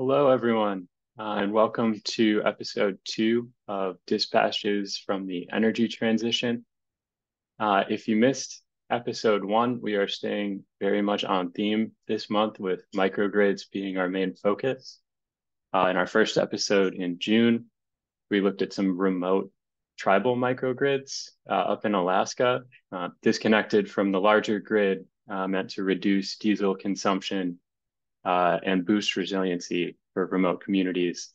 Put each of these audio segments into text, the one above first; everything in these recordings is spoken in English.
Hello, everyone, and welcome to episode 2 of Dispatches from the Energy Transition. If you missed episode 1, we are staying very much on theme this month with microgrids being our main focus. In our first episode in June, we looked at some remote tribal microgrids up in Alaska, disconnected from the larger grid, meant to reduce diesel consumption and boost resiliency for remote communities.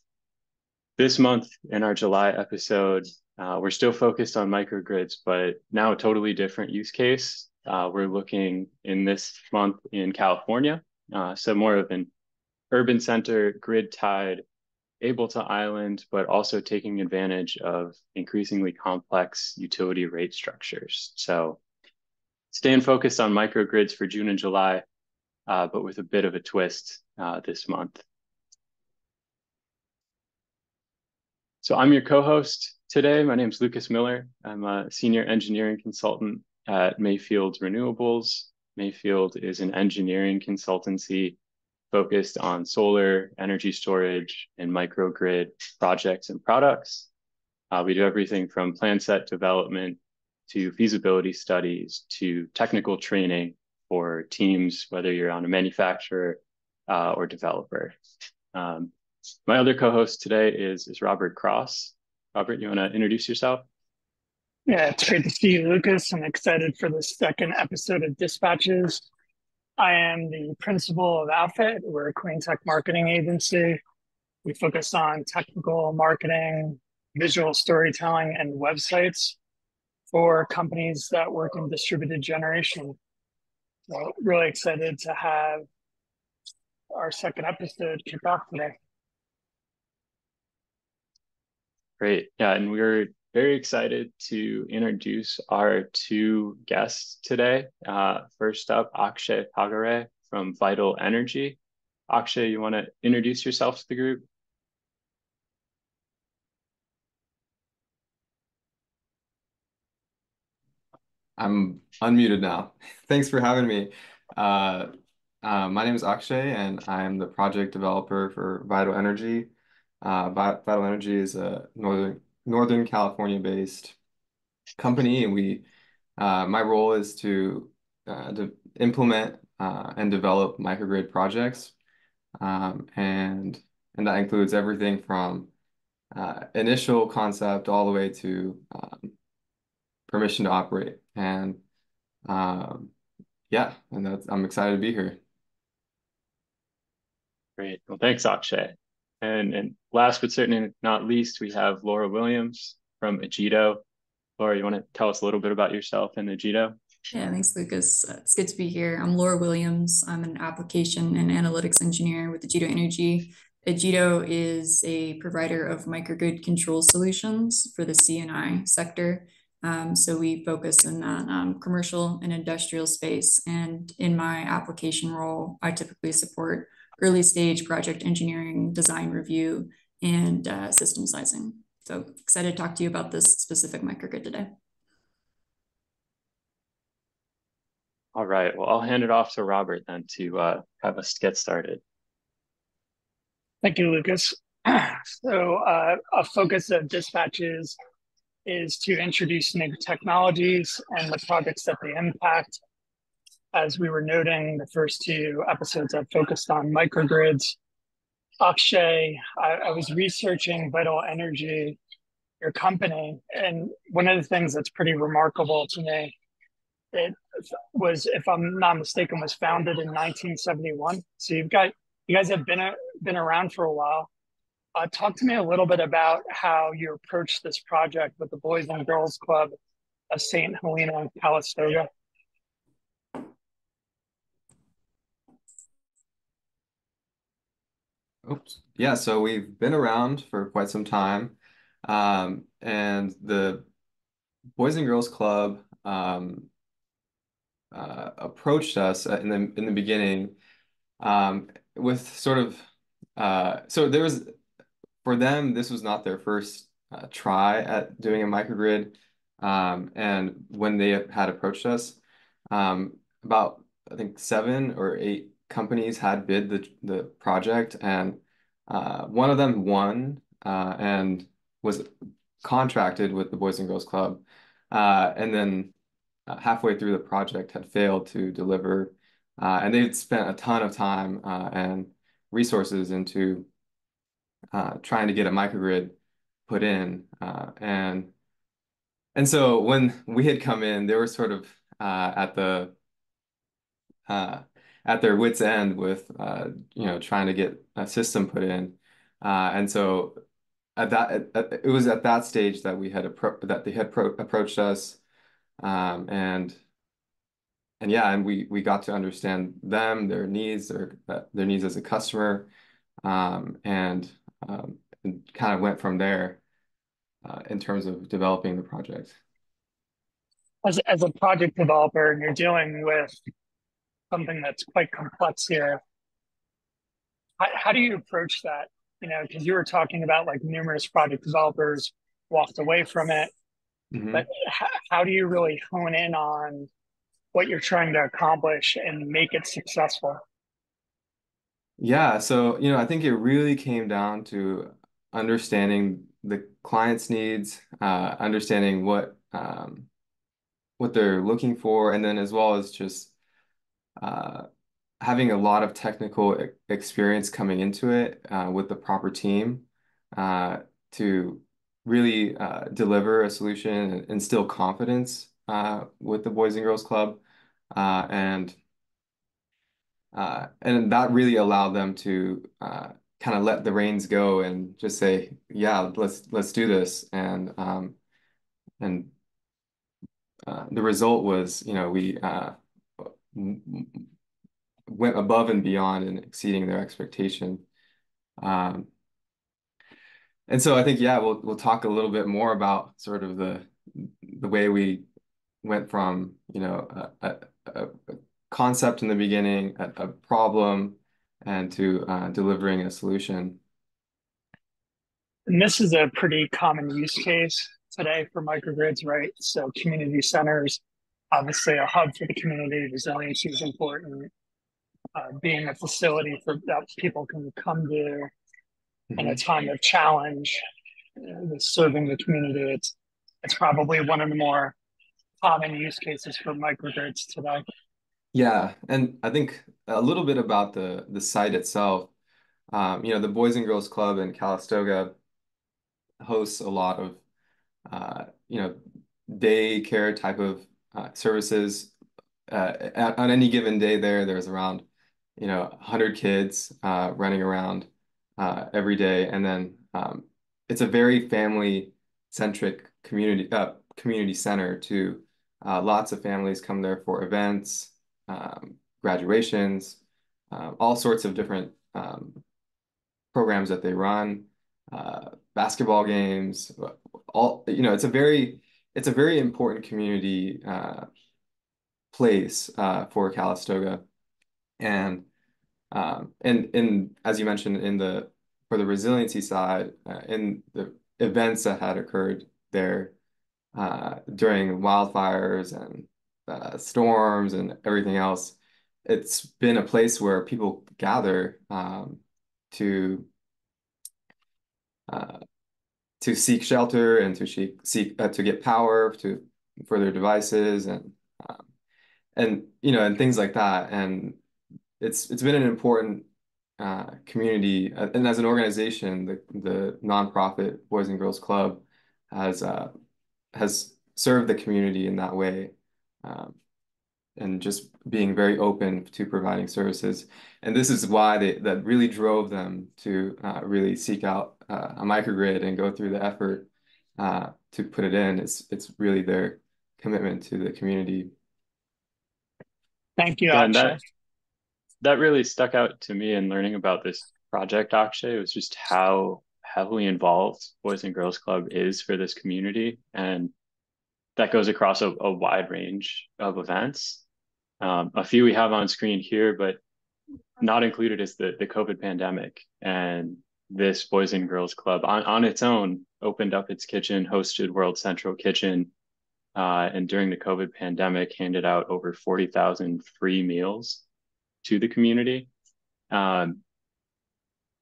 This month, in our July episode, we're still focused on microgrids, but now a totally different use case. We're looking in this month in California, so more of an urban center, grid-tied, able to island, but also taking advantage of increasingly complex utility rate structures. So staying focused on microgrids for June and July, but with a bit of a twist this month. So I'm your co-host today. My name is Lucas Miller. I'm a senior engineering consultant at Mayfield Renewables. Mayfield is an engineering consultancy focused on solar, energy storage, and microgrid projects and products. We do everything from plan set development to feasibility studies to technical training for teams, whether you're on a manufacturer or developer. My other co-host today is Robert Cross. Robert, you want to introduce yourself? Yeah, it's great to see you, Lucas. I'm excited for the second episode of Dispatches. I am the principal of Outfit. We're a clean tech marketing agency. We focus on technical marketing, visual storytelling, and websites for companies that work in distributed generation. So really excited to have our second episode kick off today. Great. Yeah, and we're very excited to introduce our two guests today. First up, Akshay Pagare from Vital Energy. Akshay, you want to introduce yourself to the group? I'm unmuted now. Thanks for having me. Uh, my name is Akshay, and I'm the project developer for Vital Energy. Vital Energy is a Northern California-based company, and my role is to implement and develop microgrid projects, and that includes everything from initial concept all the way to permission to operate. And um, yeah, and I'm excited to be here. Great. Well, thanks, Akshay. And last but certainly not least, we have Laura Williams from Ageto. Laura, you want to tell us a little bit about yourself and Ageto? Yeah, thanks, Lucas. It's good to be here. I'm Laura Williams. I'm an application and analytics engineer with Ageto Energy. Ageto is a provider of microgrid control solutions for the C&I sector. So we focus in that commercial and industrial space. And in my application role, I typically support early stage project engineering, design review, and system sizing. So excited to talk to you about this specific microgrid today. All right. Well, I'll hand it off to Robert then to have us get started. Thank you, Lucas. So a focus of Dispatches is to introduce new technologies and the projects that they impact. As we were noting, the first two episodes have focused on microgrids. Akshay, I was researching Vital Energy, your company, and one of the things that's pretty remarkable to me, it was, if I'm not mistaken, was founded in 1971. So you guys have been around for a while. Talk to me a little bit about how you approached this project with the Boys and Girls Club of St. Helena and Calistoga. Oops. Yeah, so we've been around for quite some time. And the Boys and Girls Club approached us in the beginning with sort of so there was for them this was not their first try at doing a microgrid, and when they had approached us, about I think 7 or 8 companies had bid the project, and One of them won and was contracted with the Boys and Girls Club, and then halfway through the project had failed to deliver, and they'd spent a ton of time and resources into trying to get a microgrid put in, and so when we had come in, they were sort of uh, at their wits' end with trying to get a system put in, and so it was at that stage that we had approached us, and yeah, and we got to understand them, their needs as a customer, and kind of went from there in terms of developing the project. As a project developer, and you're dealing with something that's quite complex here, how do you approach that? Because you were talking about like numerous project developers walked away from it, Mm-hmm. but how do you really hone in on what you're trying to accomplish and make it successful? Yeah, so I think it really came down to understanding the client's needs, understanding what they're looking for, and then as well as just uh, having a lot of technical experience coming into it with the proper team uh, to really deliver a solution and instill confidence with the Boys and Girls Club, uh, and and that really allowed them to kind of let the reins go and just say, yeah, let's do this, and the result was, we went above and beyond and exceeding their expectation. Um, and so I think, yeah, we'll talk a little bit more about sort of the way we went from, a concept in the beginning, a problem, and to delivering a solution. And this is a pretty common use case today for microgrids, right? So community centers, obviously a hub for the community, resiliency is important. Being a facility for that people can come to in a Mhm. time of challenge, serving the community. It's probably one of the more common use cases for microgrids today. Yeah, and I think a little bit about the site itself. The Boys and Girls Club in Calistoga hosts a lot of uh, you know, daycare type of services. On any given day there's around, 100 kids running around every day. And then it's a very family-centric community center too. Lots of families come there for events, graduations, all sorts of different programs that they run, basketball games, it's a very important community place for Calistoga, and as you mentioned for the resiliency side, in the events that had occurred there during wildfires and storms and everything else, it's been a place where people gather to uh, to seek shelter and to seek to get power for their devices um, and things like that. And it's been an important community. And as an organization, the nonprofit Boys and Girls Club has uh, has served the community in that way. Um, and just being very open to providing services. And this is why that really drove them to really seek out a microgrid and go through the effort to put it in. It's really their commitment to the community. Thank you, Yeah, and Akshay. that really stuck out to me in learning about this project, Akshay. It was just how heavily involved Boys and Girls Club is for this community. And that goes across a wide range of events. A few we have on screen here, but not included is the COVID pandemic. And this Boys and Girls Club on its own opened up its kitchen, hosted World Central Kitchen, and during the COVID pandemic, handed out over 40,000 free meals to the community. Um,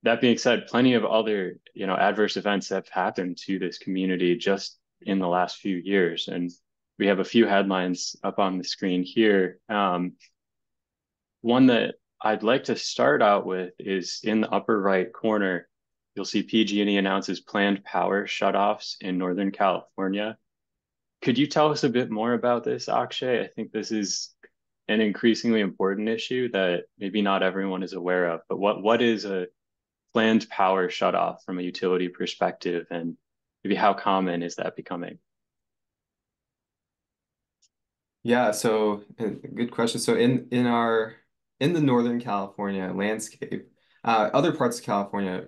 that being said, plenty of other, adverse events have happened to this community just in the last few years. And we have a few headlines up on the screen here. One that I'd like to start out with is in the upper right corner. You'll see PG&E announces planned power shutoffs in Northern California. Could you tell us a bit more about this, Akshay? I think this is an increasingly important issue that maybe not everyone is aware of. But what is a planned power shutoff from a utility perspective, and maybe how common is that becoming? Yeah, so good question. So in the Northern California landscape, other parts of California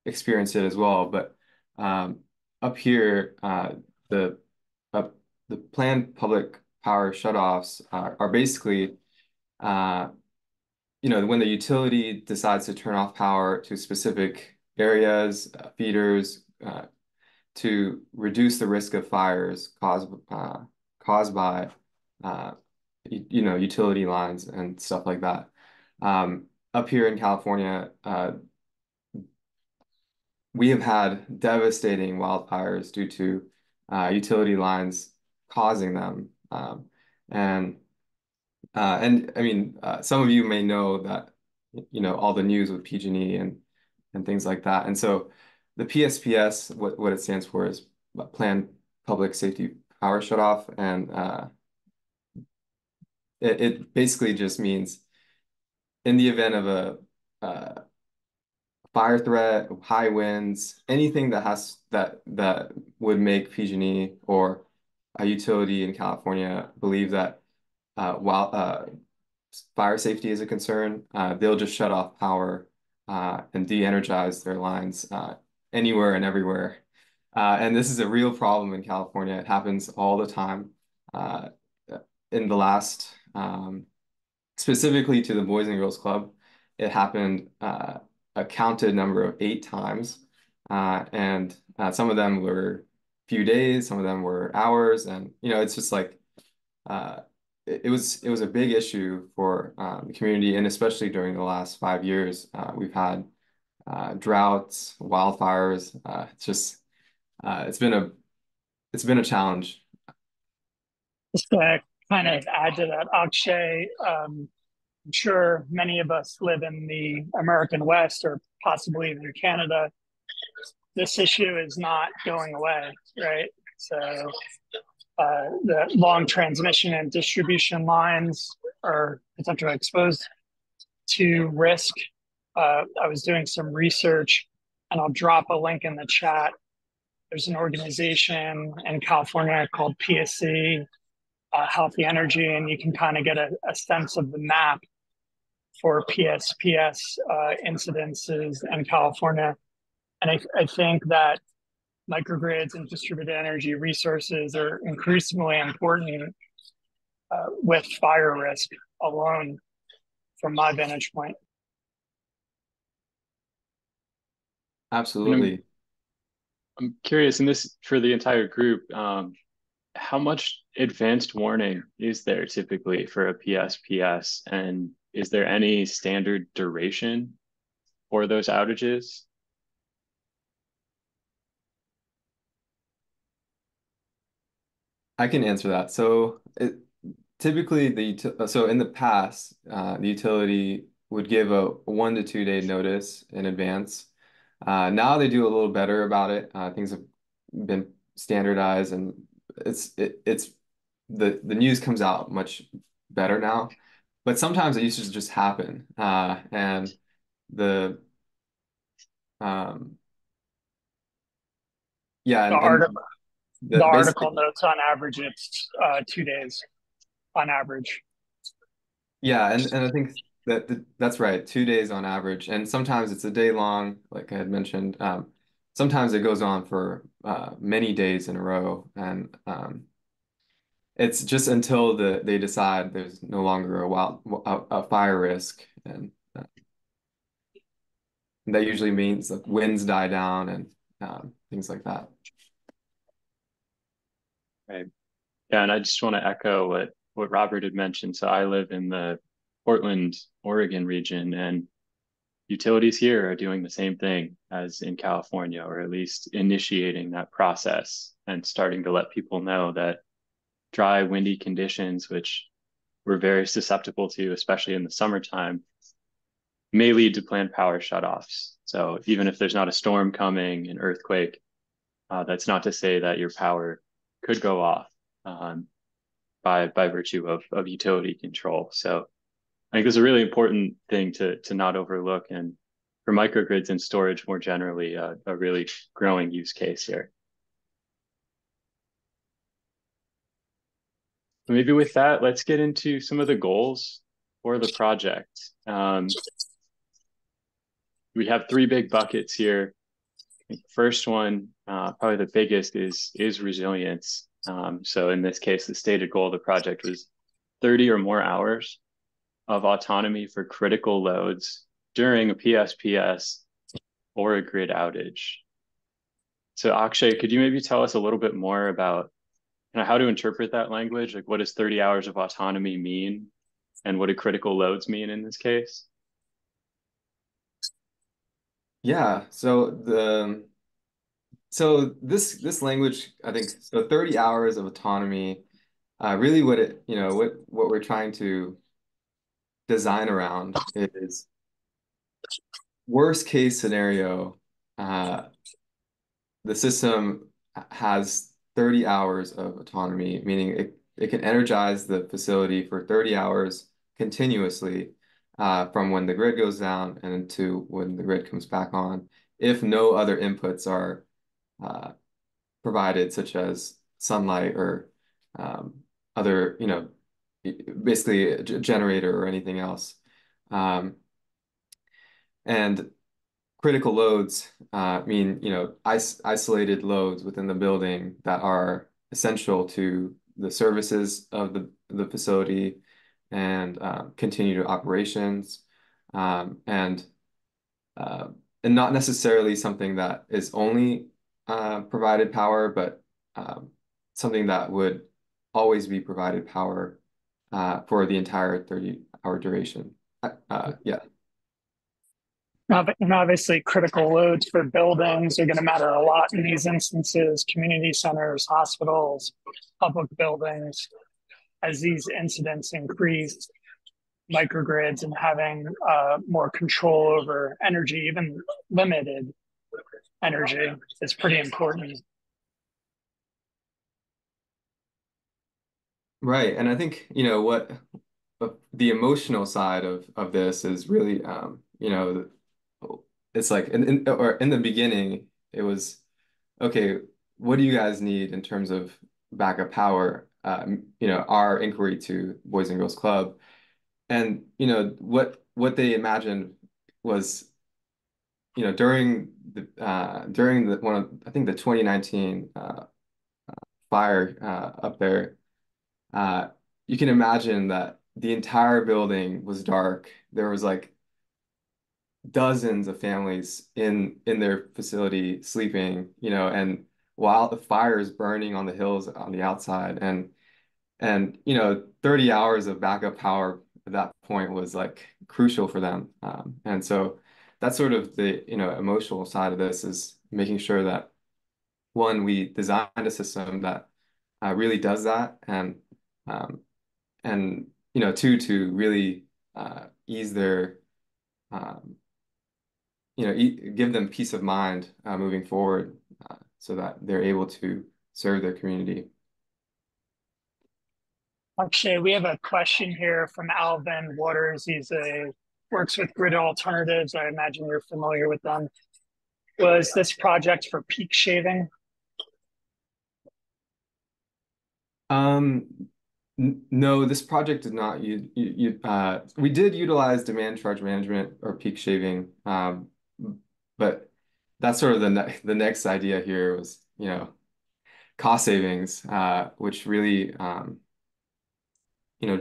experience it as well, but um, up here, the uh, the planned public power shutoffs are basically when the utility decides to turn off power to specific areas, feeders, to reduce the risk of fires caused by utility lines and stuff like that. Up here in California, we have had devastating wildfires due to utility lines causing them. And I mean, some of you may know that, all the news with PG&E and things like that. And so the PSPS, what it stands for is Planned Public Safety Power Shutoff. And it basically just means in the event of a fire threat, high winds, anything that would make PG&E or a utility in California believe that while fire safety is a concern, they'll just shut off power and de-energize their lines anywhere and everywhere. And this is a real problem in California. It happens all the time. Uh, in the last, specifically to the Boys and Girls Club, it happened a counted number of 8 times. And some of them were a few days, some of them were hours. And, it's just like, it was a big issue for the community, and especially during the last 5 years, we've had droughts, wildfires. It's been a challenge. Just to kind of add to that, Akshay, I'm sure many of us live in the American West or possibly even Canada. This issue is not going away, right? So the long transmission and distribution lines are potentially exposed to risk. I was doing some research, and I'll drop a link in the chat. There's an organization in California called PSC, Healthy Energy, and you can kind of get a sense of the map for PSPS incidences in California. And I think that microgrids and distributed energy resources are increasingly important with fire risk alone, from my vantage point. Absolutely. I'm curious, and this for the entire group, how much advanced warning is there typically for a PSPS? And is there any standard duration for those outages? I can answer that. So typically so in the past, the utility would give a 1 to 2 day notice in advance. Now they do a little better about it. Things have been standardized, and it's the news comes out much better now. But sometimes it used to just happen, and the um, yeah, The and article, the article notes on average it's 2 days on average. Yeah, and I think that's right, 2 days on average, and sometimes it's a day long, like I had mentioned. Sometimes it goes on for many days in a row, and it's just until they decide there's no longer a fire risk, and that usually means like winds die down and things like that. Right. Yeah, and I just want to echo what Robert had mentioned. So I live in the Portland, Oregon region, and utilities here are doing the same thing as in California, or at least initiating that process and starting to let people know that dry, windy conditions, which we're very susceptible to, especially in the summertime, may lead to planned power shutoffs. So even if there's not a storm coming, an earthquake, that's not to say that your power could go off by virtue of utility control. So I think this is a really important thing to not overlook, and for microgrids and storage more generally, a really growing use case here. Maybe with that, let's get into some of the goals for the project. We have three big buckets here. I think the first one, probably the biggest, is resilience. So in this case, the stated goal of the project was 30 or more hours of autonomy for critical loads during a PSPS or a grid outage. So Akshay, could you maybe tell us a little bit more about how to interpret that language? Like, what does 30 hours of autonomy mean? And what do critical loads mean in this case? Yeah, so this language, I think, so 30 hours of autonomy, really what we're trying to design around is worst case scenario, the system has 30 hours of autonomy, meaning it can energize the facility for 30 hours continuously, from when the grid goes down and to when the grid comes back on, if no other inputs are provided, such as sunlight or other, basically a generator or anything else. And critical loads mean, isolated loads within the building that are essential to the services of the facility and continued operations, and not necessarily something that is only provided power, but something that would always be provided power for the entire 30-hour duration. Yeah. And obviously, critical loads for buildings are going to matter a lot in these instances, community centers, hospitals, public buildings. As these incidents increase, microgrids and having more control over energy, even limited energy, is pretty important. Right. And I think, what the emotional side of this is really, it's like in the beginning, it was, okay, what do you guys need in terms of backup power? Our inquiry to Boys and Girls Club, and what they imagined was, during the one of, I think, the 2019 fire up there, you can imagine that the entire building was dark. There was like dozens of families in their facility sleeping, and while the fire is burning on the hills on the outside, and 30 hours of backup power at that point was like crucial for them. And so that's sort of the emotional side of this, is making sure that, one, we designed a system that really does that, um, and two, to really ease their um, give them peace of mind moving forward, so that they're able to serve their community. Akshay, we have a question here from Alvin Waters. He's works with Grid Alternatives. I imagine you're familiar with them. Was this project for peak shaving? No, this project did not. We did utilize demand charge management or peak shaving, but that's sort of the next idea here was, cost savings, which really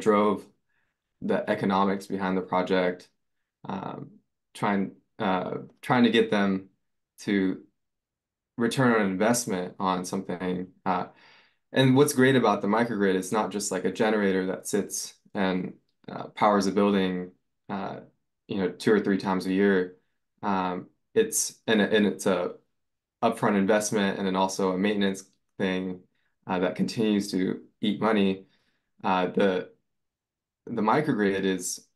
drove the economics behind the project, um, trying trying to get them to return on investment on something. And what's great about the microgrid, it's not just like a generator that sits and powers a building, 2 or 3 times a year. it's a upfront investment and then also a maintenance thing that continues to eat money. The microgrid is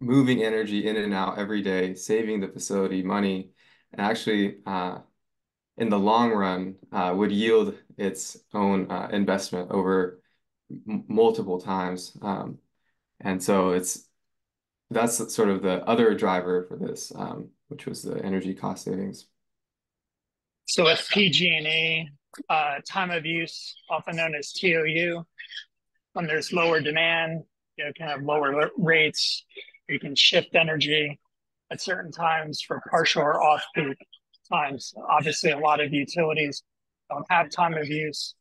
moving energy in and out every day, saving the facility money, and actually in the long run would yield its own investment over multiple times. And so that's sort of the other driver for this, which was the energy cost savings. So with PG&E, time of use, often known as TOU, when there's lower demand, you can have lower rates. You can shift energy at certain times for partial or off-peak times. Obviously, a lot of utilities don't have time of use.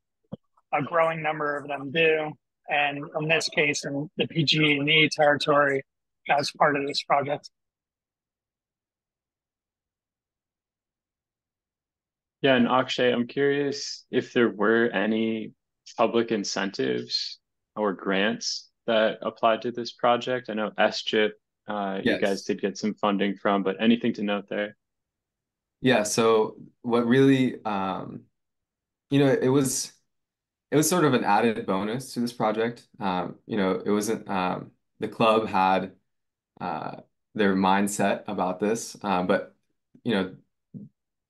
A growing number of them do. And in this case, in the PG&E territory, as part of this project. Yeah, and Akshay, I'm curious if there were any public incentives or grants that applied to this project. I know SGIP, you guys Yes. did get some funding from, but anything to note there? Yeah, so what really, it was sort of an added bonus to this project. It wasn't the club had their mindset about this, but you know,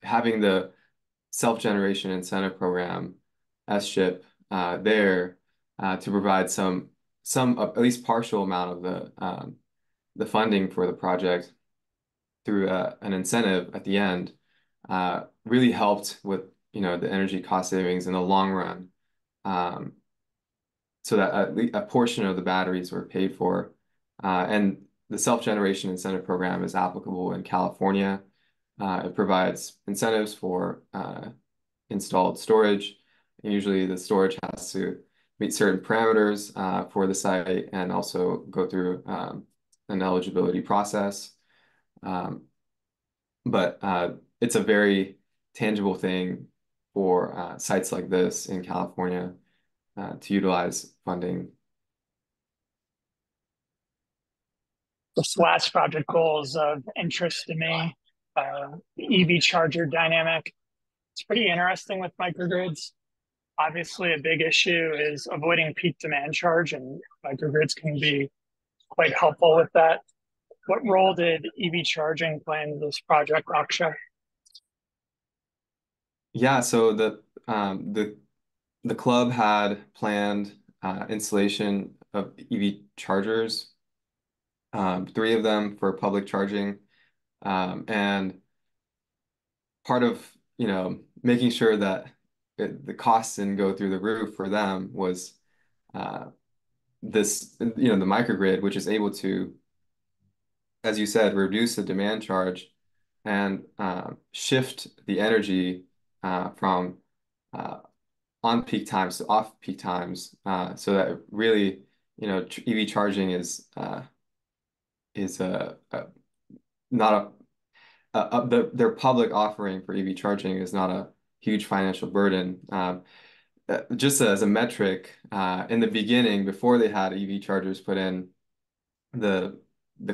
having the self-generation incentive program, SCHIP, there to provide some at least partial amount of the funding for the project through an incentive at the end really helped with the energy cost savings in the long run. Um, so that at least a portion of the batteries were paid for. And the self-generation incentive program is applicable in California. It provides incentives for installed storage. And usually the storage has to meet certain parameters for the site and also go through an eligibility process. Um, but it's a very tangible thing for sites like this in California to utilize funding. This last project goal is of interest to me. The EV charger dynamic. It's pretty interesting with microgrids. Obviously, a big issue is avoiding peak demand charge, and microgrids can be quite helpful with that. What role did EV charging play in this project, Akshay? Yeah, so the club had planned installation of EV chargers, three of them for public charging, and part of making sure that the costs didn't go through the roof for them was uh, the microgrid, which is able to, as you said, reduce the demand charge and shift the energy from on peak times to off peak times, so that really, EV charging is not their public offering for EV charging is not a huge financial burden. Just as a metric, in the beginning, before they had EV chargers put in, the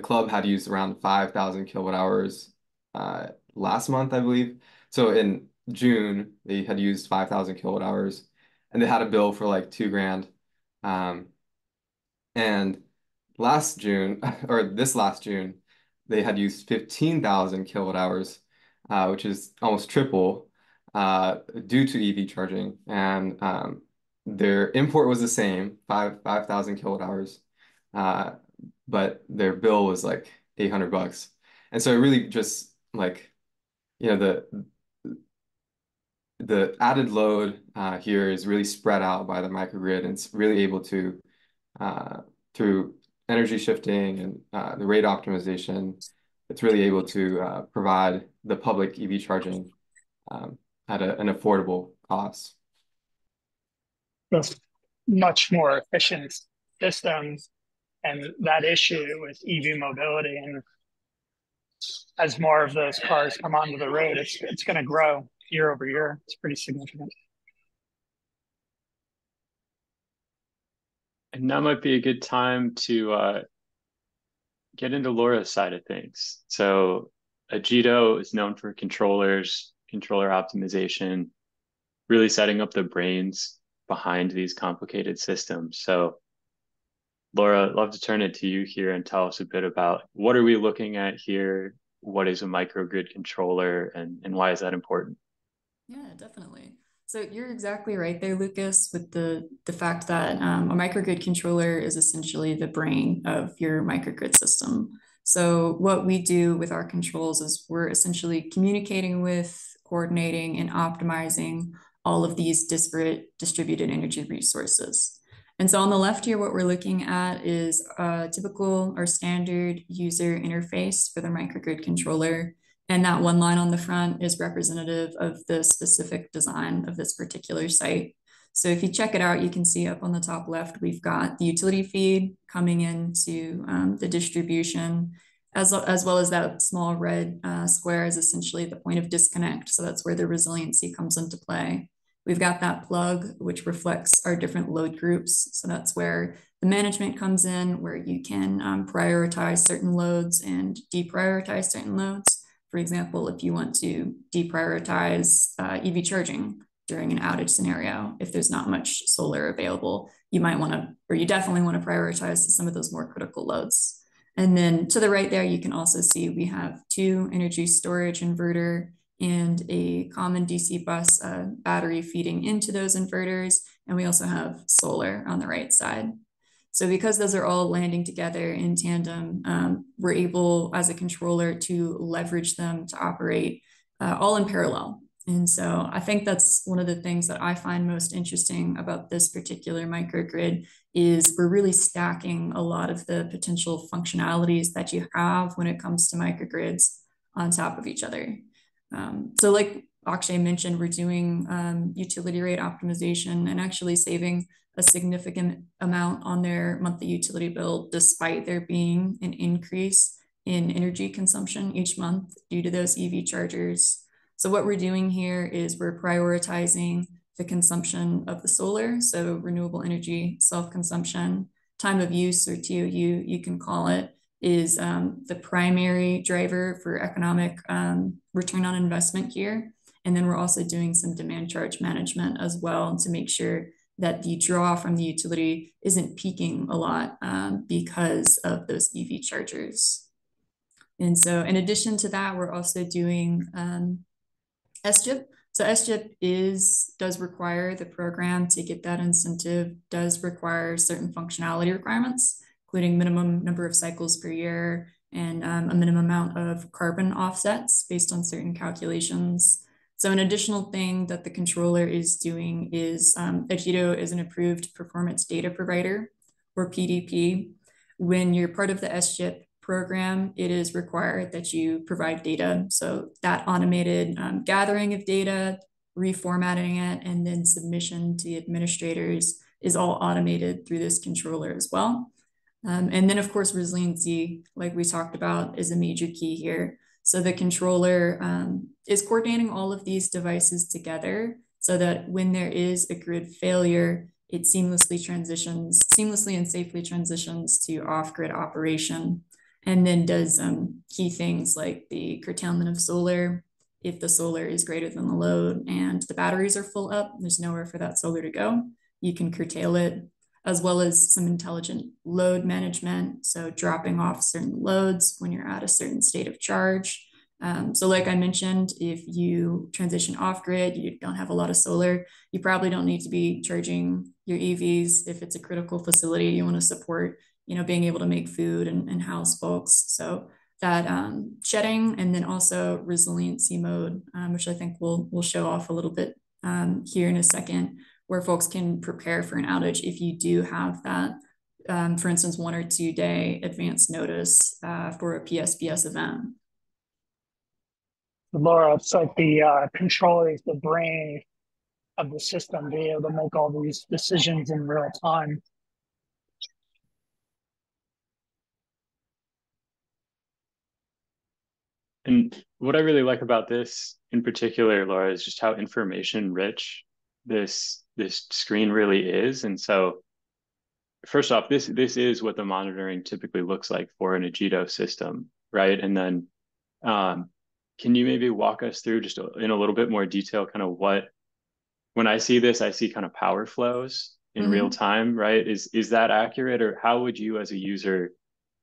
club had used around 5,000 kilowatt hours last month, I believe. So in June, they had used 5,000 kilowatt hours, and they had a bill for like 2 grand. And last June, or this last June, they had used 15,000 kilowatt hours, which is almost triple due to EV charging. And their import was the same, 5,000 kilowatt hours, but their bill was like $800. And so it really just like, the added load here is really spread out by the microgrid, and it's really able to through energy shifting and the rate optimization, it's really able to provide the public EV charging at an affordable cost. Just much more efficient systems, and that issue with EV mobility, and as more of those cars come onto the road, it's going to grow year over year. It's pretty significant. And that might be a good time to get into Laura's side of things. So Ageto is known for controllers, controller optimization, really setting up the brains behind these complicated systems. So Laura, I'd love to turn it to you here and tell us a bit about what are we looking at here? What is a microgrid controller and why is that important? Yeah, definitely. So you're exactly right there, Lucas, with the fact that a microgrid controller is essentially the brain of your microgrid system. So what we do with our controls is we're essentially communicating with, coordinating, and optimizing all of these disparate distributed energy resources. And so on the left here, what we're looking at is a typical or standard user interface for the microgrid controller. And that one line on the front is representative of the specific design of this particular site. So if you check it out, you can see up on the top left, we've got the utility feed coming into the distribution, as well as that small red square is essentially the point of disconnect. So that's where the resiliency comes into play. We've got that plug, which reflects our different load groups. So that's where the management comes in, where you can prioritize certain loads and deprioritize certain loads. For example, if you want to deprioritize EV charging during an outage scenario, if there's not much solar available, you might want to, or you definitely want to prioritize some of those more critical loads. And then to the right there, you can also see we have 2 energy storage inverter and a common DC bus battery feeding into those inverters. And we also have solar on the right side. So because those are all landing together in tandem, we're able as a controller to leverage them to operate all in parallel. And so I think that's one of the things that I find most interesting about this particular microgrid is we're really stacking a lot of the potential functionalities that you have when it comes to microgrids on top of each other. So like Akshay mentioned, we're doing utility rate optimization and actually saving a significant amount on their monthly utility bill, despite there being an increase in energy consumption each month due to those EV chargers. So what we're doing here is we're prioritizing the consumption of the solar, so renewable energy self-consumption, time of use or TOU, you can call it, is the primary driver for economic return on investment here. And then we're also doing some demand charge management as well to make sure that the draw from the utility isn't peaking a lot because of those EV chargers. And so in addition to that, we're also doing SGIP. So SGIP does require the program to get that incentive, does require certain functionality requirements, including minimum number of cycles per year and a minimum amount of carbon offsets based on certain calculations. So an additional thing that the controller is doing is Ageto is an approved performance data provider, or PDP. When you're part of the SGIP program, it is required that you provide data. So that automated gathering of data, reformatting it, and then submission to the administrators is all automated through this controller as well. And then of course, resiliency, like we talked about, is a major key here. So the controller is coordinating all of these devices together so that when there is a grid failure, it seamlessly and safely transitions to off-grid operation, and then does key things like the curtailment of solar. If the solar is greater than the load and the batteries are full up, there's nowhere for that solar to go, you can curtail it, as well as some intelligent load management. So dropping off certain loads when you're at a certain state of charge. So like I mentioned, if you transition off grid, you don't have a lot of solar, you probably don't need to be charging your EVs. If it's a critical facility, you want to support, being able to make food and house folks. So that shedding, and then also resiliency mode, which I think we'll show off a little bit here in a second, where folks can prepare for an outage if you do have that, for instance, 1 or 2 day advance notice for a PSPS event. Laura, it's like the controller is the brain of the system, being able to make all these decisions in real time. And what I really like about this in particular, Laura, is just how information rich this screen really is. And so first off, this is what the monitoring typically looks like for an Ageto system, right? And then can you maybe walk us through just in a little bit more detail kind of what, when I see this, I see kind of power flows in real time, right? Is that accurate, or how would you as a user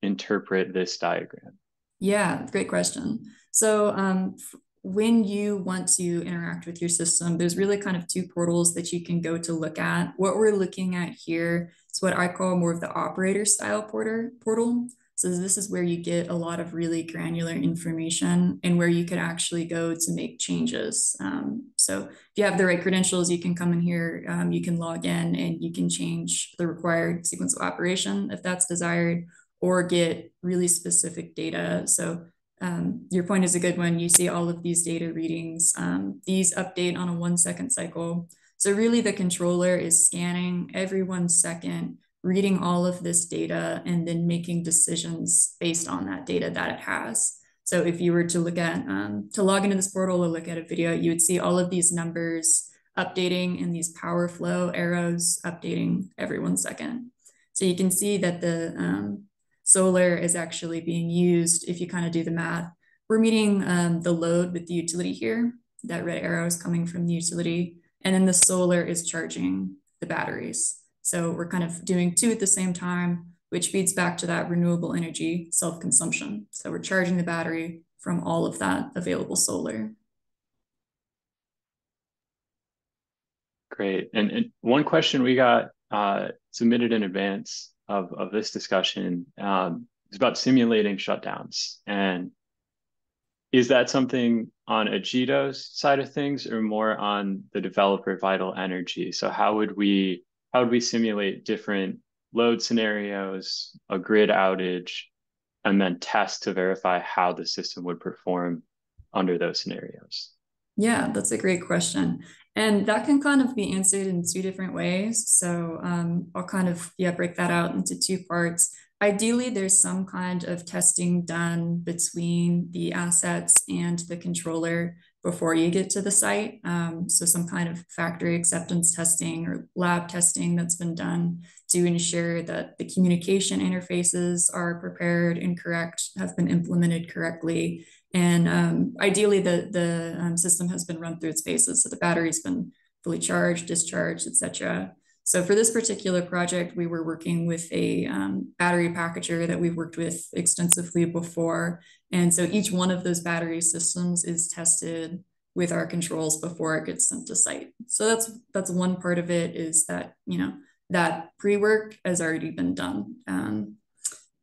interpret this diagram? Yeah, great question. So when you want to interact with your system, there's really kind of two portals that you can go to look at. What we're looking at here is what I call more of the operator style portal. So this is where you get a lot of really granular information and where you could actually go to make changes. So if you have the right credentials, you can come in here, you can log in and you can change the required sequence of operation if that's desired, or get really specific data. So your point is a good one. You see all of these data readings. These update on a 1 second cycle. So really the controller is scanning every 1 second, reading all of this data, and then making decisions based on that data that it has. So if you were to look at, to log into this portal or look at a video, you would see all of these numbers updating and these power flow arrows updating every 1 second. So you can see that the solar is actually being used. If you kind of do the math, we're meeting the load with the utility here. That red arrow is coming from the utility, and then the solar is charging the batteries. So we're kind of doing two at the same time, which feeds back to that renewable energy self-consumption. So we're charging the battery from all of that available solar. Great. And one question we got submitted in advance of this discussion is about simulating shutdowns. And is that something on Ageto's side of things or more on the developer Vital Energy? So how would we simulate different load scenarios, a grid outage, and then test to verify how the system would perform under those scenarios? Yeah, that's a great question. And that can kind of be answered in two different ways. So I'll kind of, break that out into two parts. Ideally, there's some kind of testing done between the assets and the controller before you get to the site. So some kind of factory acceptance testing or lab testing that's been done to ensure that the communication interfaces are prepared and correct, have been implemented correctly. And ideally, the system has been run through its phases. So the battery's been fully charged, discharged, etc. So for this particular project, we were working with a battery packager that we've worked with extensively before. And so each one of those battery systems is tested with our controls before it gets sent to site. So that's one part of it, is that, that pre-work has already been done.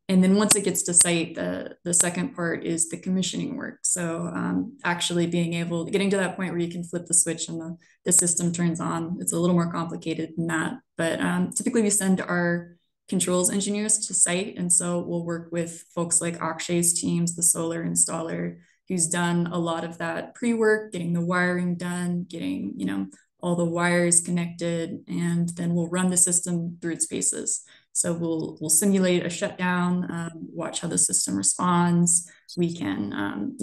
And then once it gets to site, the second part is the commissioning work. So actually getting to that point where you can flip the switch and the system turns on. It's a little more complicated than that. But typically we send our controls engineers to site. And so we'll work with folks like Akshay's teams, the solar installer, who's done a lot of that pre-work, getting the wiring done, getting, all the wires connected, and then we'll run the system through its phases. So we'll simulate a shutdown, watch how the system responds. We can,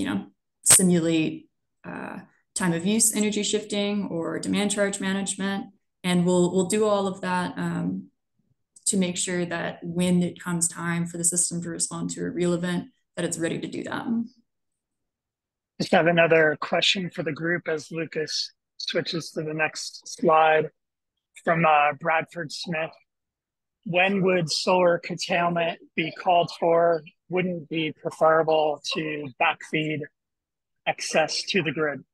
simulate time of use energy shifting or demand charge management. And we'll do all of that to make sure that when it comes time for the system to respond to a real event, that it's ready to do that. Just have another question for the group as Lucas switches to the next slide from Bradford Smith. When would solar curtailment be called for? Wouldn't it be preferable to backfeed excess to the grid?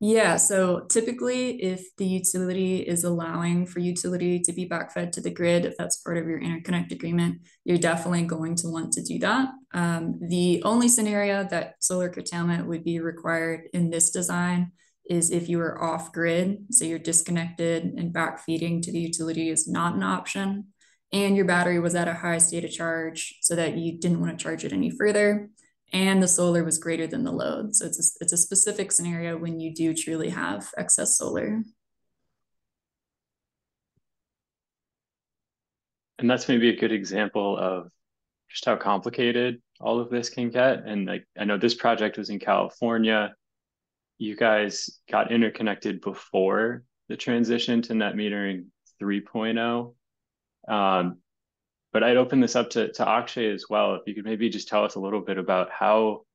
Yeah, so typically if the utility is allowing for utility to be backfed to the grid, if that's part of your interconnect agreement, you're definitely going to want to do that. The only scenario that solar curtailment would be required in this design is if you are off grid, so you're disconnected and backfeeding to the utility is not an option, and your battery was at a high state of charge so that you didn't want to charge it any further, and the solar was greater than the load. So it's a specific scenario when you do truly have excess solar. And that's maybe a good example of just how complicated all of this can get. And like, I know this project was in California. You guys got interconnected before the transition to net metering 3.0. But I'd open this up to Akshay as well. If you could maybe just tell us a little bit about how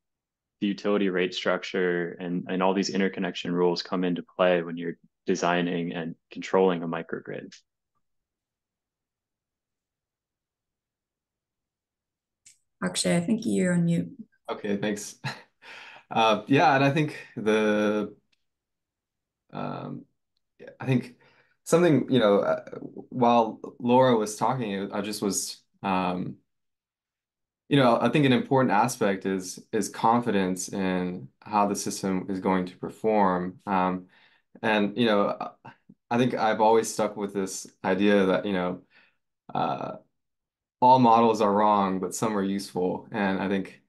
the utility rate structure and all these interconnection rules come into play when you're designing and controlling a microgrid. Akshay, I think you're on mute. Okay, thanks. Yeah, and I think I think something, while Laura was talking, I just was, I think an important aspect is confidence in how the system is going to perform. And, I think I've always stuck with this idea that, uh, all models are wrong, but some are useful. And I think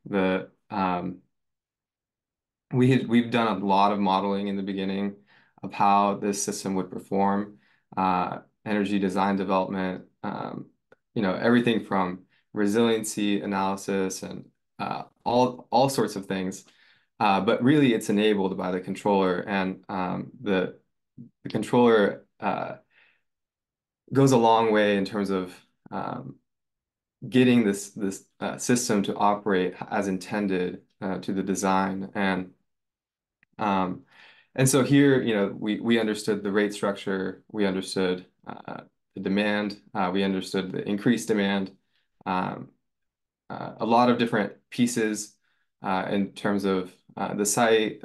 we've done a lot of modeling in the beginning of how this system would perform, energy design development, everything from resiliency analysis and all sorts of things. But really, it's enabled by the controller, and the controller goes a long way in terms of getting this system to operate as intended to the design. And so here, we understood the rate structure, we understood the demand, we understood the increased demand, a lot of different pieces in terms of the site,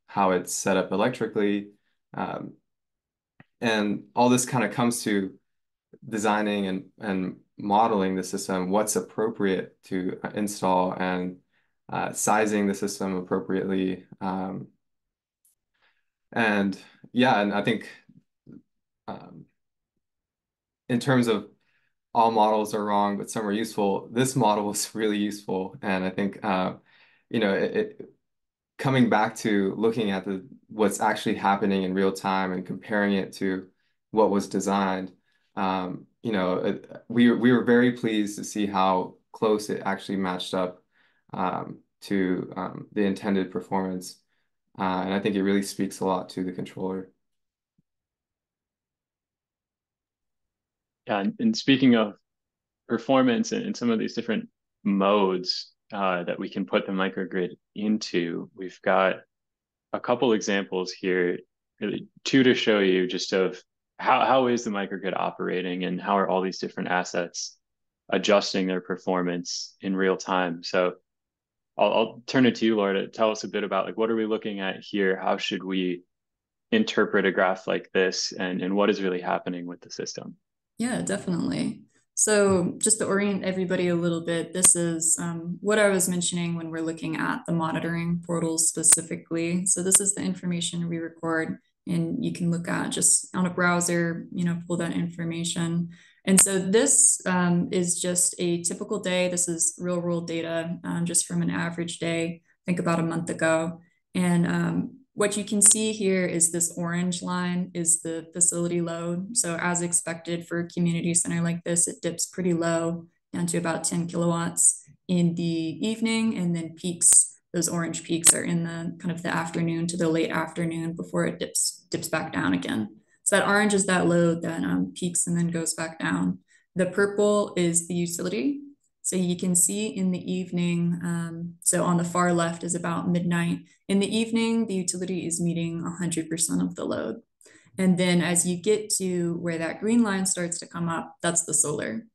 how it's set up electrically, and all this kind of comes to designing and modeling the system, what's appropriate to install, and sizing the system appropriately. And yeah, and I think in terms of all models are wrong, but some are useful, this model was really useful. And I think, coming back to looking at what's actually happening in real time and comparing it to what was designed, we were very pleased to see how close it actually matched up to the intended performance. And I think it really speaks a lot to the controller. Yeah, and speaking of performance and some of these different modes that we can put the microgrid into, we've got a couple examples here, really two to show you just of how is the microgrid operating and how are all these different assets adjusting their performance in real time. So I'll turn it to you, Laura, to tell us a bit about like what are we looking at here? How should we interpret a graph like this, and what is really happening with the system? Yeah, definitely. So just to orient everybody a little bit, this is what I was mentioning when we're looking at the monitoring portals specifically. So this is the information we record, and you can look at just on a browser, pull that information. And so this is just a typical day. This is real world data just from an average day, I think about a month ago. And what you can see here is this orange line is the facility load. So as expected for a community center like this, it dips pretty low down to about 10 kilowatts in the evening, and then peaks, those orange peaks are in the kind of the afternoon to the late afternoon before it dips back down again. So that orange is that load that peaks and then goes back down. The purple is the utility. So you can see in the evening, so on the far left is about midnight. In the evening, the utility is meeting 100% of the load. And then as you get to where that green line starts to come up, that's the solar.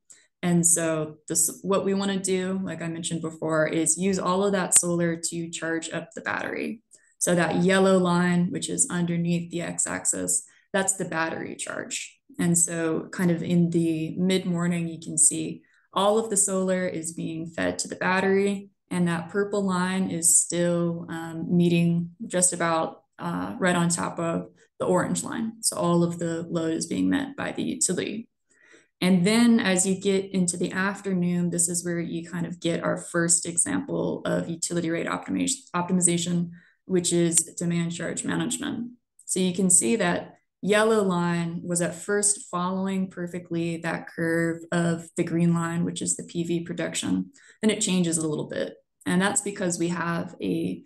And so what we want to do, like I mentioned before, is use all of that solar to charge up the battery. So that yellow line, which is underneath the x-axis, that's the battery charge. And so kind of in the mid-morning, you can see all of the solar is being fed to the battery, and that purple line is still meeting just about right on top of the orange line. So all of the load is being met by the utility. And then as you get into the afternoon, this is where you kind of get our first example of utility rate optimization, which is demand charge management. So you can see that yellow line was at first following perfectly that curve of the green line, which is the PV production. Then it changes a little bit. And that's because we have a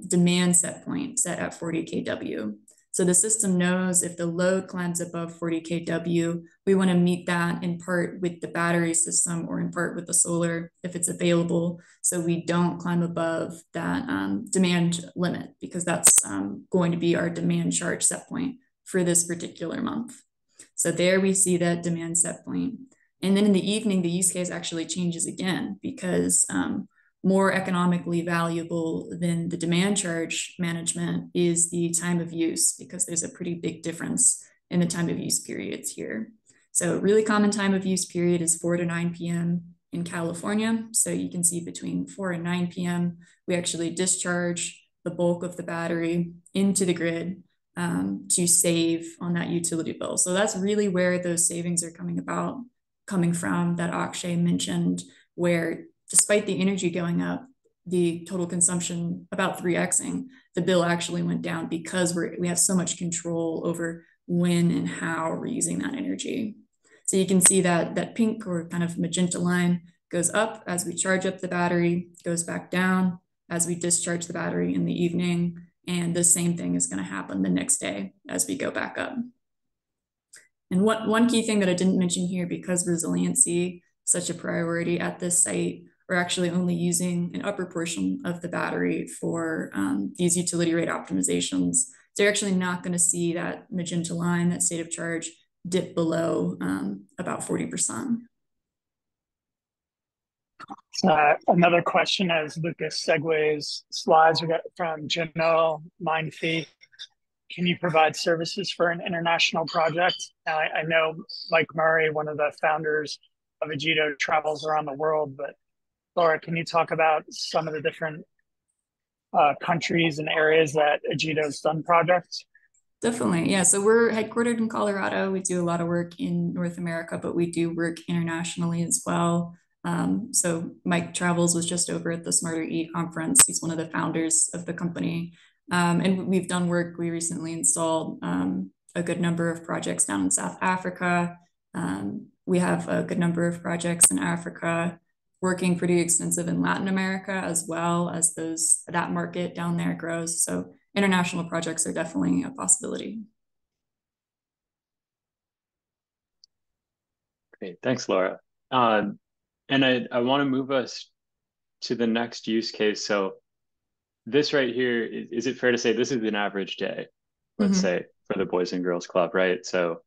demand set point set at 40 kW. So the system knows if the load climbs above 40 kW, we want to meet that in part with the battery system or in part with the solar if it's available. So we don't climb above that demand limit, because that's going to be our demand charge set point for this particular month. So there we see that demand set point. And then in the evening, the use case actually changes again, because more economically valuable than the demand charge management is the time of use, because there's a pretty big difference in the time of use periods here. So really common time of use period is 4 to 9 p.m. in California. So you can see between 4 and 9 p.m., we actually discharge the bulk of the battery into the grid to save on that utility bill. So that's really where those savings are coming from that Akshay mentioned, where despite the energy going up, the total consumption about 3xing, the bill actually went down because we have so much control over when and how we're using that energy. So you can see that pink or kind of magenta line goes up as we charge up the battery, goes back down as we discharge the battery in the evening. And the same thing is going to happen the next day as we go back up. And one key thing that I didn't mention here, because resiliency is such a priority at this site, we're actually only using an upper portion of the battery for these utility rate optimizations. So you're actually not going to see that magenta line, that state of charge, dip below about 40%. Another question as Lucas segues slides we got from Janelle Mindfee. Can you provide services for an international project? Now, I know Mike Murray, one of the founders of Ageto, travels around the world, but Laura, can you talk about some of the different countries and areas that Ageto's done projects? Definitely, yeah. So we're headquartered in Colorado. We do a lot of work in North America, but we do work internationally as well. So Mike Travels was just over at the Smarter E conference. He's one of the founders of the company. And we've done work. We recently installed a good number of projects down in South Africa. We have a good number of projects in Africa, working pretty extensive in Latin America as well, as that market down there grows. So international projects are definitely a possibility. Great, thanks, Laura. And I want to move us to the next use case. So this right here, is it fair to say this is an average day, let's say, for the Boys and Girls Club, right? So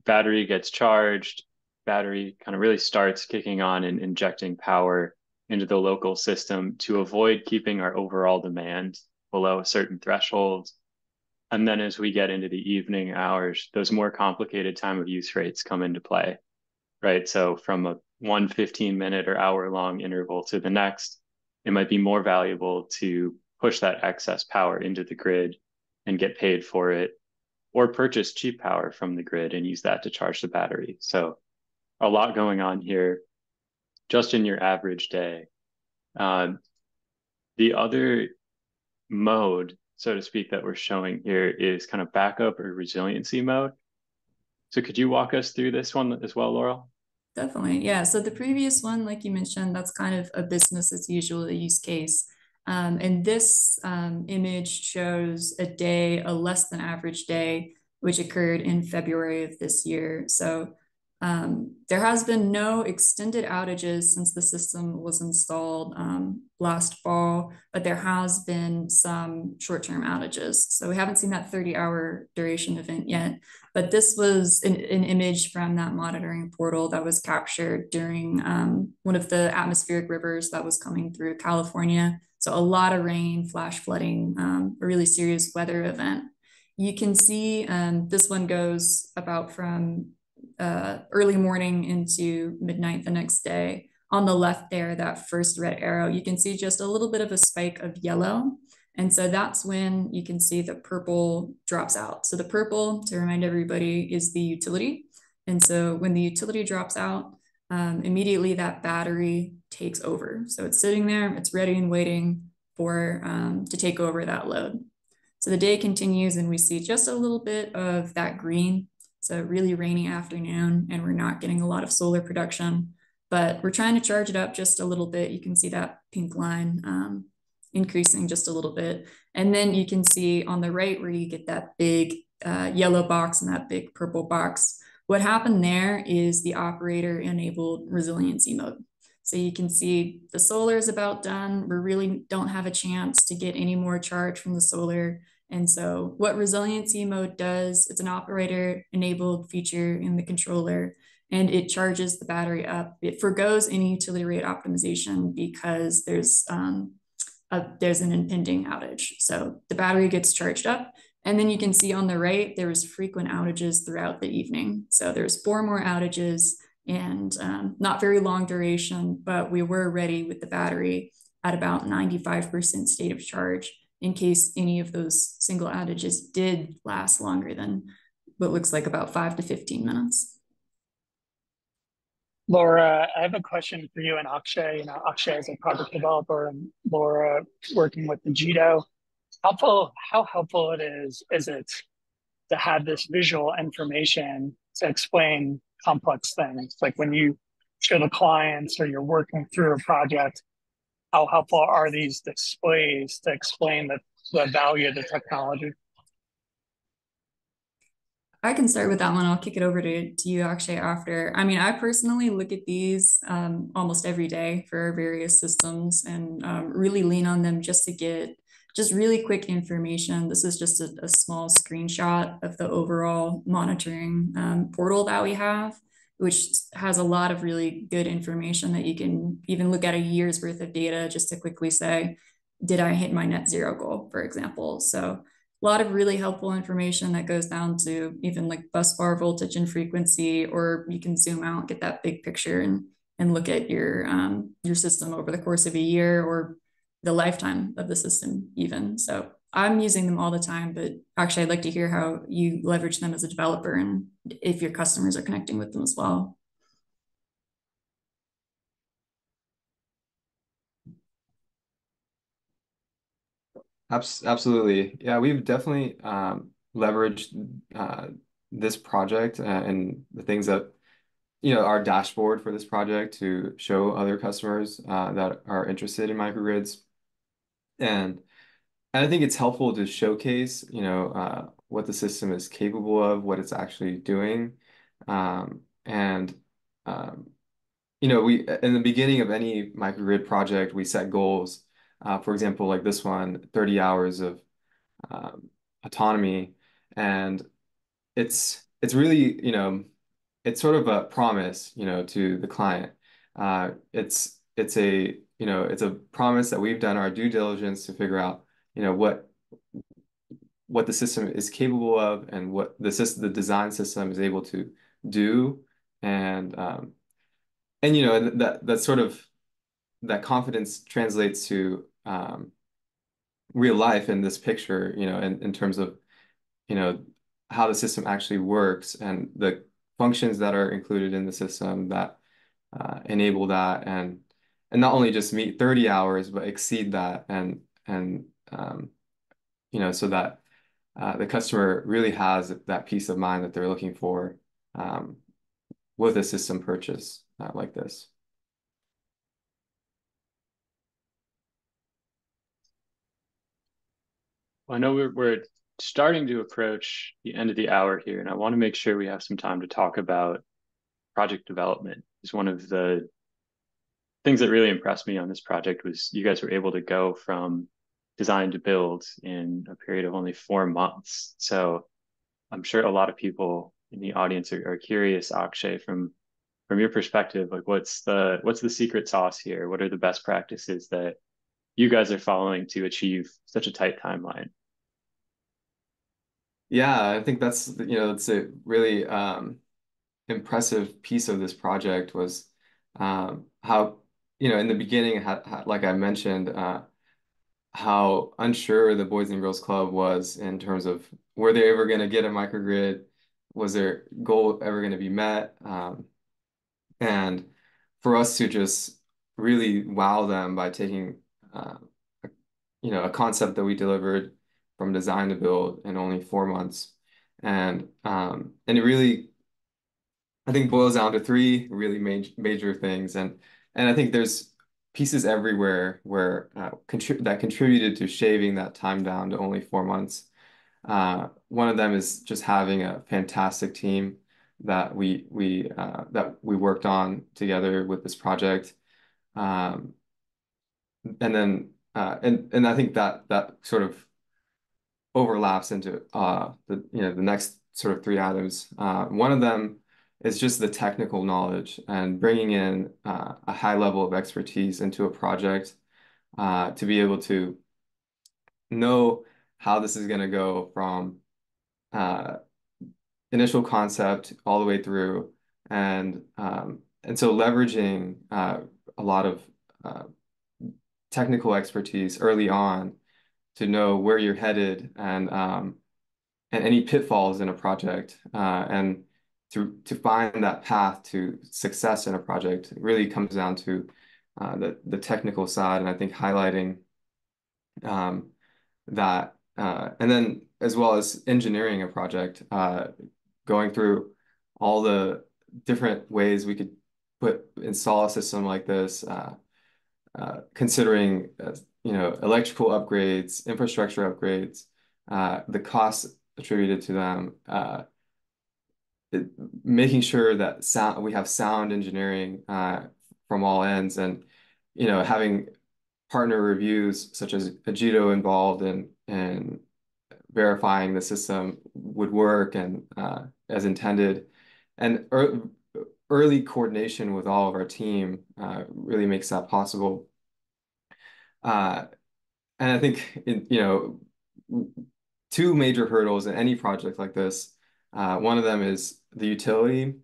battery gets charged, battery kind of really starts kicking on and injecting power into the local system to avoid keeping our overall demand below a certain threshold. And then as we get into the evening hours, those more complicated time of use rates come into play, right? So from a 15-minute or hour-long interval to the next, it might be more valuable to push that excess power into the grid and get paid for it, or purchase cheap power from the grid and use that to charge the battery. So a lot going on here just in your average day. The other mode, so to speak, that we're showing here is kind of backup or resiliency mode. So could you walk us through this one as well, Laurel? Definitely, yeah. So the previous one, like you mentioned, that's kind of a business as usual use case. And this image shows a less than average day, which occurred in February of this year. So there has been no extended outages since the system was installed last fall, but there has been some short-term outages. So we haven't seen that 30-hour duration event yet, but this was an image from that monitoring portal that was captured during one of the atmospheric rivers that was coming through California. So a lot of rain, flash flooding, a really serious weather event. You can see this one goes about from early morning into midnight the next day. On the left there, that first red arrow, you can see just a little bit of a spike of yellow. And so that's when you can see the purple drops out. So the purple, to remind everybody, is the utility. And so when the utility drops out, immediately that battery takes over. So it's sitting there, it's ready and waiting for to take over that load. So the day continues and we see just a little bit of that green. It's a really rainy afternoon and we're not getting a lot of solar production, but we're trying to charge it up just a little bit. You can see that pink line increasing just a little bit. And then you can see on the right where you get that big yellow box and that big purple box. What happened there is the operator enabled resiliency mode. So you can see the solar is about done. We really don't have a chance to get any more charge from the solar. And so what resiliency mode does, it's an operator enabled feature in the controller, and it charges the battery up. It forgoes any utility rate optimization because there's an impending outage. So the battery gets charged up, and then you can see on the right, there was frequent outages throughout the evening. So there's 4 more outages, and not very long duration, but we were ready with the battery at about 95% state of charge in case any of those single outages did last longer than what looks like about 5 to 15 minutes. Laura, I have a question for you and Akshay. You know, Akshay is a project developer and Laura working with Ageto. How helpful is it to have this visual information to explain complex things? Like when you show the clients or you're working through a project, how helpful are these displays to explain the value of the technology? I can start with that one. I'll kick it over to you, Akshay, after. I mean, I personally look at these almost every day for our various systems and really lean on them just to get just really quick information. This is just a small screenshot of the overall monitoring portal that we have, which has a lot of really good information that you can even look at a year's worth of data just to quickly say, did I hit my net zero goal, for example? So a lot of really helpful information that goes down to even like bus bar voltage and frequency, or you can zoom out, get that big picture and look at your system over the course of a year or the lifetime of the system even. So I'm using them all the time, but actually I'd like to hear how you leverage them as a developer and if your customers are connecting with them as well. Absolutely. Yeah, we've definitely leveraged this project and the things that, our dashboard for this project to show other customers that are interested in microgrids. And I think it's helpful to showcase, what the system is capable of, what it's actually doing. And we in the beginning of any microgrid project, we set goals. For example, like this one, 30 hours of autonomy, and it's really, it's sort of a promise, to the client. It's a promise that we've done our due diligence to figure out, what the system is capable of and what the design system is able to do, and that sort of that confidence translates to real life in this picture, in terms of, how the system actually works and the functions that are included in the system that enable that and not only just meet 30 hours, but exceed that and so that the customer really has that peace of mind that they're looking for with a system purchase like this. Well, I know we're starting to approach the end of the hour here, and I want to make sure we have some time to talk about project development. Is one of the things that really impressed me on this project was you guys were able to go from design to build in a period of only 4 months. So I'm sure a lot of people in the audience are curious, Akshay, from your perspective, like what's the secret sauce here? What are the best practices that you guys are following to achieve such a tight timeline? Yeah, I think that's a really impressive piece of this project was how, in the beginning, like I mentioned, how unsure the Boys and Girls Club was in terms of were they ever going to get a microgrid? Was their goal ever going to be met? And for us to just really wow them by taking, a concept that we delivered from design to build in only 4 months. And it really, I think, boils down to 3 really major things. And I think there's pieces everywhere where that contributed to shaving that time down to only 4 months. One of them is just having a fantastic team that we worked on together with this project. Um, and then and I think that sort of overlaps into the next sort of three items. One of them is just the technical knowledge and bringing in a high level of expertise into a project to be able to know how this is going to go from uh, initial concept all the way through, and so leveraging a lot of uh, technical expertise early on to know where you're headed and any pitfalls in a project and to find that path to success in a project really comes down to the technical side, and I think highlighting um, that and then as well as engineering a project, going through all the different ways we could install a system like this, considering electrical upgrades, infrastructure upgrades, the costs attributed to them, it, making sure that we have sound engineering from all ends, and having partner reviews such as Ageto involved in verifying the system would work and as intended, and early coordination with all of our team really makes that possible. And I think two major hurdles in any project like this. One of them is the utility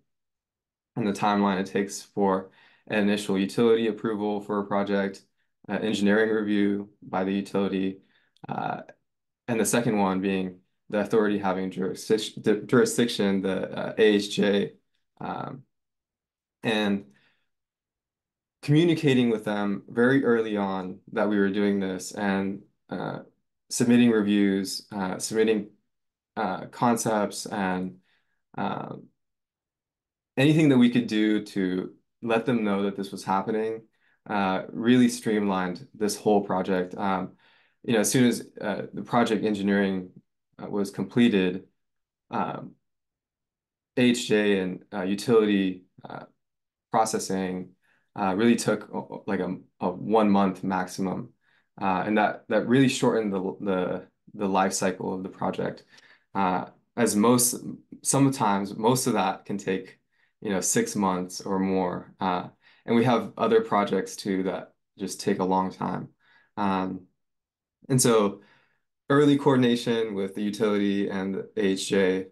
and the timeline it takes for an initial utility approval for a project, engineering review by the utility, and the second one being the authority having jurisdiction, the AHJ, and communicating with them very early on that we were doing this and submitting reviews, submitting concepts, and um, anything that we could do to let them know that this was happening really streamlined this whole project. As soon as the project engineering was completed, um, AHJ and utility processing really took like a 1 month maximum, and that really shortened the life cycle of the project. As sometimes most of that can take 6 months or more, and we have other projects too that just take a long time. And so early coordination with the utility and the AHJ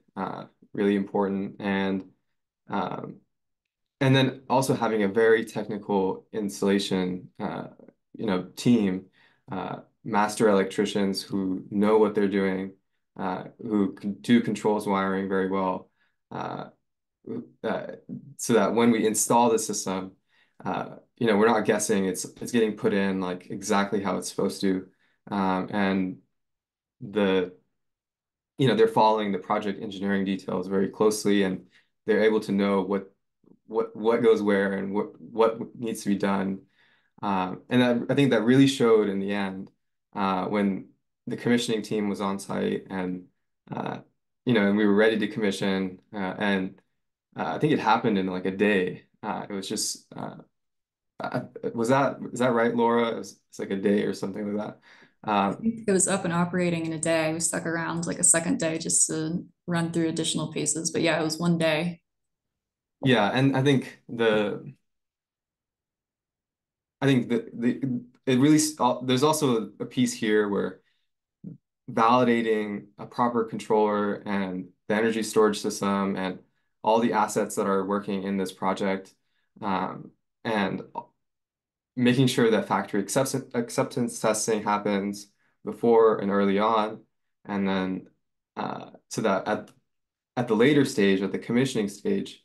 really important, um, and then also having a very technical installation, team, master electricians who know what they're doing, who can do controls wiring very well, uh, uh, so that when we install the system, we're not guessing. It's getting put in like exactly how it's supposed to, and the they're following the project engineering details very closely, and they're able to know what goes where and what needs to be done. And I think that really showed in the end when the commissioning team was on site uh, and we were ready to commission. And I think it happened in like a day. It was just is that right, Laura? It's like a day or something like that. I think it was up and operating in a day. We stuck around like a second day just to run through additional pieces. But yeah, it was one day. Yeah, and I think the it really there's also a piece here where validating a proper controller and the energy storage system and all the assets that are working in this project, and making sure that factory acceptance testing happens before and early on, and then so that at the later stage, at the commissioning stage,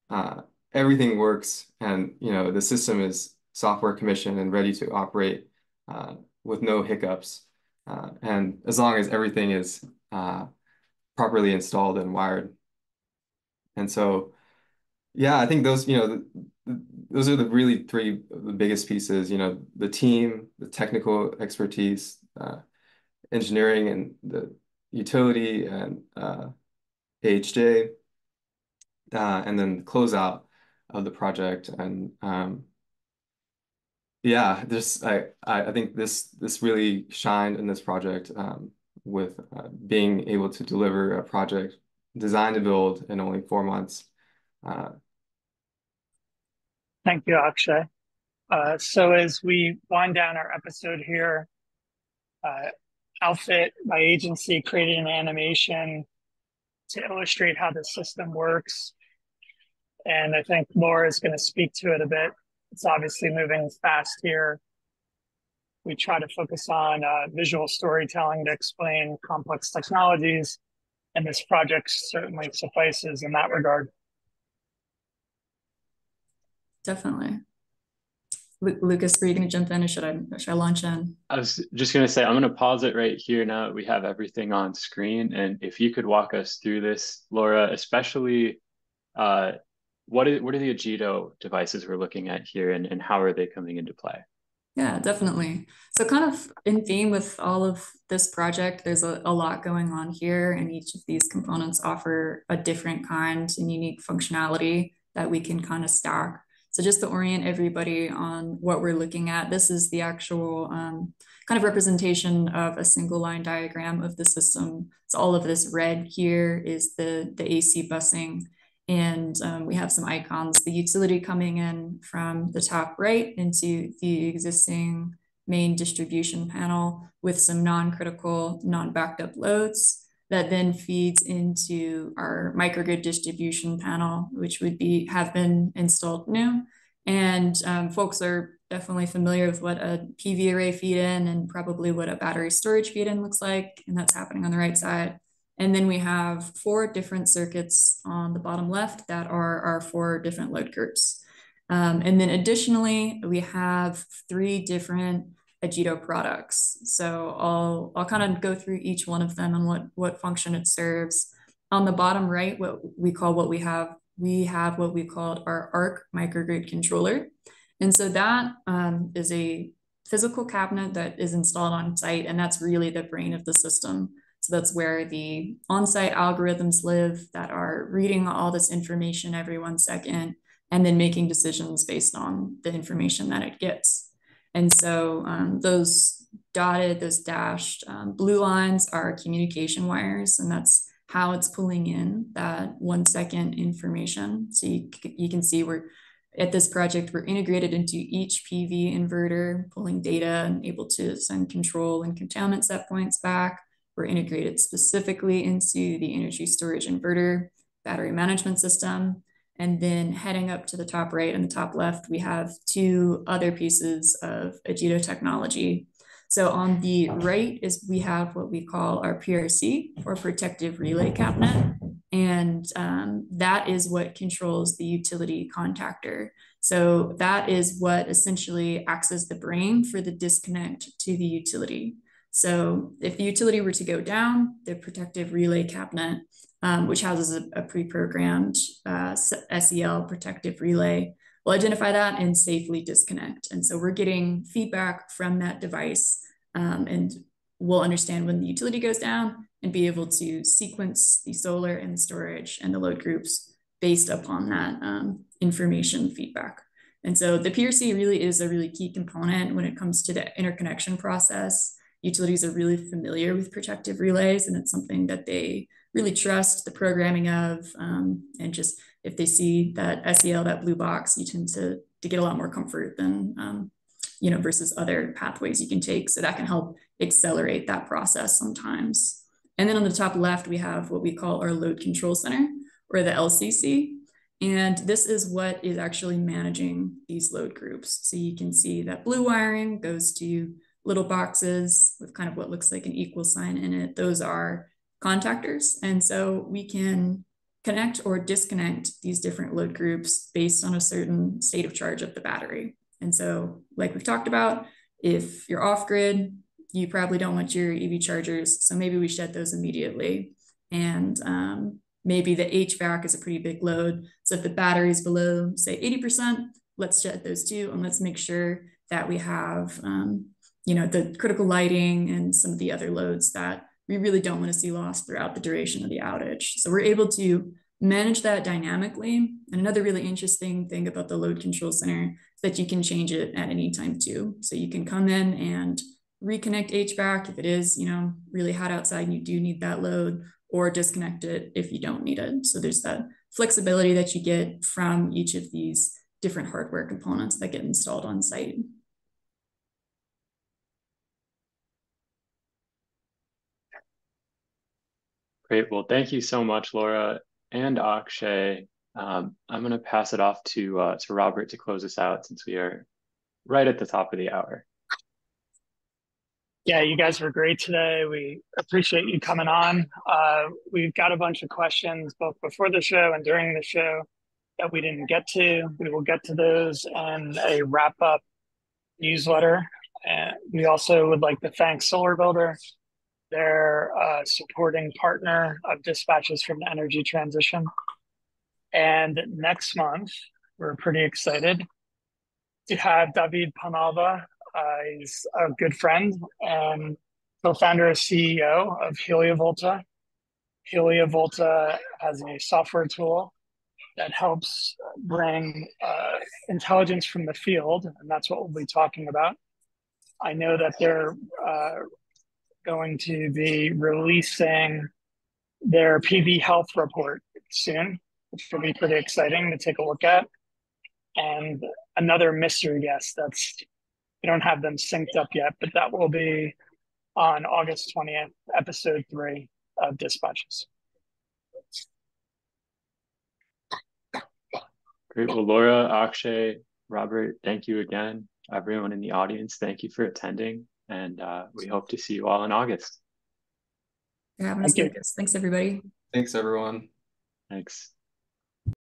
uh, everything works and the system is software commissioned and ready to operate with no hiccups. And as long as everything is properly installed and wired. And so Yeah, I think those, those are the really three of the biggest pieces, the team, the technical expertise, engineering and the utility and AHJ, and then the closeout of the project. And yeah, I think this really shined in this project, with being able to deliver a project designed to build in only 4 months. Uh, Thank you, Akshay. So as we wind down our episode here, uh, Outfit, my agency, created an animation to illustrate how the system works. And I think Laura is going to speak to it a bit. It's obviously moving fast here. We try to focus on visual storytelling to explain complex technologies, and this project certainly suffices in that regard. Definitely. Lucas, were you going to jump in, or should I launch in? I was just going to say, I'm going to pause it right here now that we have everything on screen. And if you could walk us through this, Laura, especially what are the Ageto devices we're looking at here, and how are they coming into play? Yeah, definitely. So kind of in theme with all of this project, there's a lot going on here, and each of these components offer a different kind and unique functionality that we can kind of stack. So just to orient everybody on what we're looking at, this is the actual kind of representation of a single line diagram of the system. So all of this red here is the AC busing. And we have some icons, the utility coming in from the top right into the existing main distribution panel with some non-critical, non-backed up loads that then feeds into our microgrid distribution panel, which have been installed new. And folks are definitely familiar with what a PV array feed in and probably what a battery storage feed in looks like. And that's happening on the right side. And then we have 4 different circuits on the bottom left that are our 4 different load groups. And then additionally, we have 3 different Ageto products. So I'll kind of go through each one of them and what function it serves. On the bottom right, we have what we called our ARC microgrid controller. And so that is a physical cabinet that is installed on site, and that's really the brain of the system. So that's where the on-site algorithms live that are reading all this information every 1 second and then making decisions based on the information that it gets. And so those dashed blue lines are communication wires, and that's how it's pulling in that 1 second information. So you can see at this project, we're integrated into each PV inverter, pulling data and able to send control and containment set points back. We're integrated specifically into the energy storage inverter battery management system. And then heading up to the top right and the top left, we have 2 other pieces of Ageto technology. So on the right we have what we call our PRC, or protective relay cabinet. And that is what controls the utility contactor. So that is what essentially acts as the brain for the disconnect to the utility. So if the utility were to go down, the protective relay cabinet, which houses a pre-programmed SEL protective relay, will identify that and safely disconnect. And so we're getting feedback from that device, and we'll understand when the utility goes down and be able to sequence the solar and the storage and the load groups based upon that information feedback. And so the PRC really is a really key component when it comes to the interconnection process. Utilities are really familiar with protective relays, and it's something that they really trust the programming of, and just if they see that SEL, that blue box, you tend to get a lot more comfort than versus other pathways you can take. So that can help accelerate that process sometimes. And then on the top left, we have what we call our load control center, or the LCC. And this is what is actually managing these load groups. So you can see that blue wiring goes to little boxes with kind of what looks like an equal sign in it. Those are contactors. And so we can connect or disconnect these different load groups based on a certain state of charge of the battery. And so, like we've talked about, if you're off grid, you probably don't want your EV chargers. So maybe we shed those immediately. And maybe the HVAC is a pretty big load. So if the battery is below, say 80%, let's shed those two, and let's make sure that we have, the critical lighting and some of the other loads that we really don't want to see lost throughout the duration of the outage. So we're able to manage that dynamically. And another really interesting thing about the load control center is that you can change it at any time too. So you can come in and reconnect HVAC if it is, really hot outside and you do need that load, or disconnect it if you don't need it. So there's that flexibility that you get from each of these different hardware components that get installed on site. Great. Well, thank you so much, Laura and Akshay. I'm going to pass it off to Robert to close us out, since we are right at the top of the hour. Yeah, you guys were great today. We appreciate you coming on. We've got a bunch of questions both before the show and during the show that we didn't get to. We will get to those in a wrap-up newsletter. And we also would like to thank Solar Builder. They're a supporting partner of Dispatches from the Energy Transition. And next month, we're pretty excited to have David Panalva. He's a good friend and co-founder and CEO of Heliovolta. Heliovolta has a software tool that helps bring intelligence from the field, and that's what we'll be talking about. I know that they're going to be releasing their PV health report soon, which will be pretty exciting to take a look at. And another mystery guest we don't have them synced up yet, but that will be on August 20th, episode 3 of Dispatches. Great. Well, Laura, Akshay, Robert, thank you again. Everyone in the audience, thank you for attending. And we hope to see you all in August. Yeah, thanks, everybody. Thanks, everyone. Thanks.